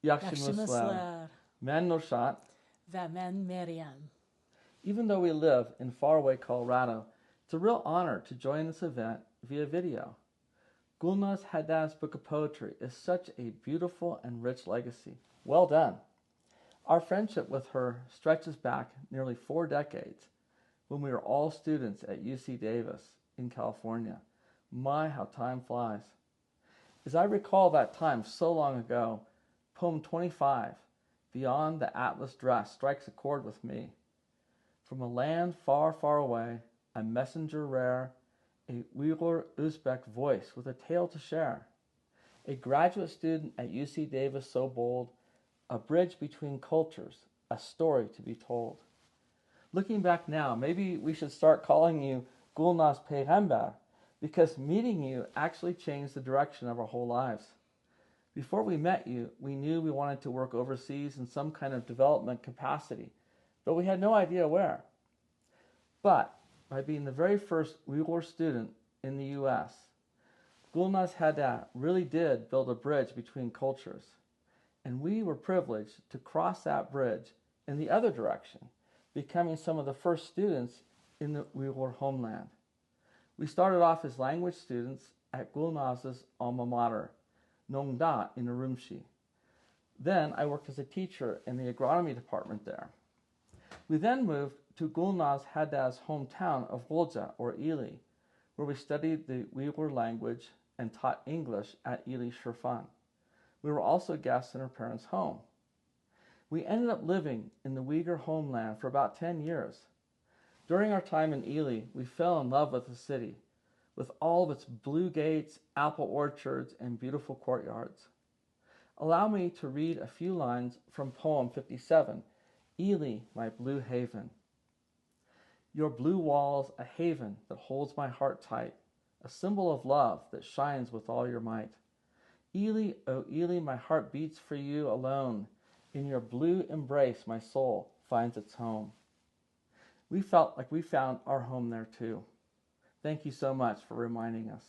Yaxşımızlar. Yaxşımızlar. Men Norshat. Ve men Meryem. Even though we live in faraway Colorado, it's a real honor to join this event via video. Gulnaz Haddad's book of poetry is such a beautiful and rich legacy. Well done. Our friendship with her stretches back nearly 4 decades when we were all students at UC Davis in California. My, how time flies. As I recall that time so long ago, poem 25, Beyond the Atlas Dress, strikes a chord with me. From a land far, far away, a messenger rare, a Uyghur Uzbek voice with a tale to share. A graduate student at UC Davis so bold, a bridge between cultures, a story to be told. Looking back now, maybe we should start calling you Gulnaz Peygamber, because meeting you actually changed the direction of our whole lives. Before we met you, we knew we wanted to work overseas in some kind of development capacity, but we had no idea where. But by being the very first Uyghur student in the US, Gulnaz Haddad really did build a bridge between cultures. And we were privileged to cross that bridge in the other direction, becoming some of the first students in the Uyghur homeland. We started off as language students at Gulnaz's alma mater, Nongda in Urumqi. Then I worked as a teacher in the agronomy department there. We then moved to Gulnaz Haddad's hometown of Gulja, or Ili, where we studied the Uyghur language and taught English at Ili Shirfan. We were also guests in her parents' home. We ended up living in the Uyghur homeland for about 10 years. During our time in Ili, we fell in love with the city, with all of its blue gates, apple orchards, and beautiful courtyards. Allow me to read a few lines from poem 57, Ili, my blue haven. Your blue walls, a haven that holds my heart tight, a symbol of love that shines with all your might. Ili, oh Ili, my heart beats for you alone. In your blue embrace, my soul finds its home. We felt like we found our home there too. Thank you so much for reminding us.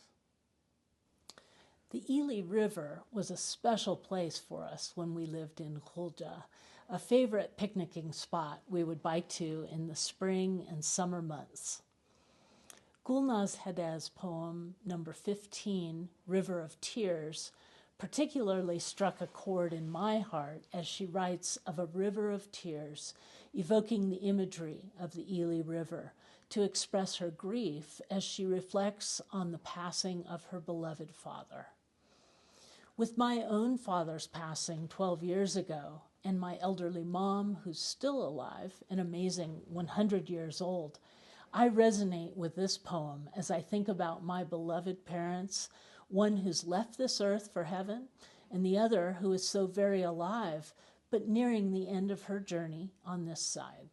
The Ili River was a special place for us when we lived in Khulja, a favorite picnicking spot we would bike to in the spring and summer months. Gulnaz Haddad's poem number 15, River of Tears, particularly struck a chord in my heart as she writes of a river of tears, evoking the imagery of the Ili River to express her grief as she reflects on the passing of her beloved father. With my own father's passing 12 years ago, and my elderly mom, who's still alive, an amazing 100 years old, I resonate with this poem as I think about my beloved parents, one who's left this earth for heaven, and the other who is so very alive, but nearing the end of her journey on this side.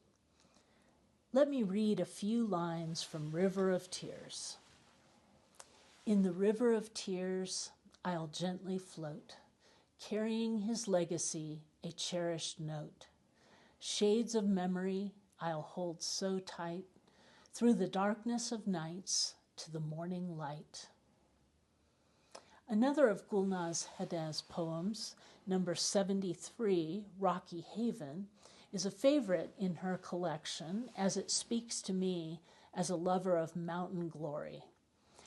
Let me read a few lines from River of Tears. In the river of tears, I'll gently float, carrying his legacy, a cherished note. Shades of memory I'll hold so tight, through the darkness of nights to the morning light. Another of Gulnaz Haddad's poems, number 73, Rocky Haven, is a favorite in her collection as it speaks to me as a lover of mountain glory.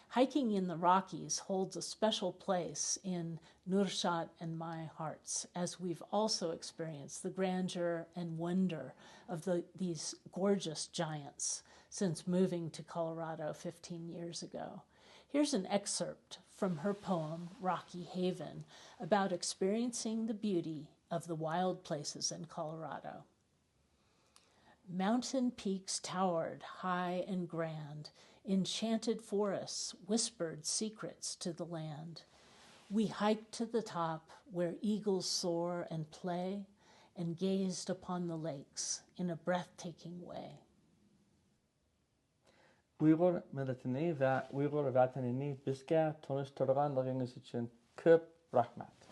Hiking in the Rockies holds a special place in Nurshat and my hearts, as we've also experienced the grandeur and wonder of these gorgeous giants since moving to Colorado 15 years ago. Here's an excerpt from her poem, Rocky Haven, about experiencing the beauty of the wild places in Colorado. Mountain peaks towered high and grand, enchanted forests whispered secrets to the land. We hiked to the top where eagles soar and play, and gazed upon the lakes in a breathtaking way. Uyghur milletini ve Uyghur vatanini bizga tanıştırganlığınız için köp rahmet.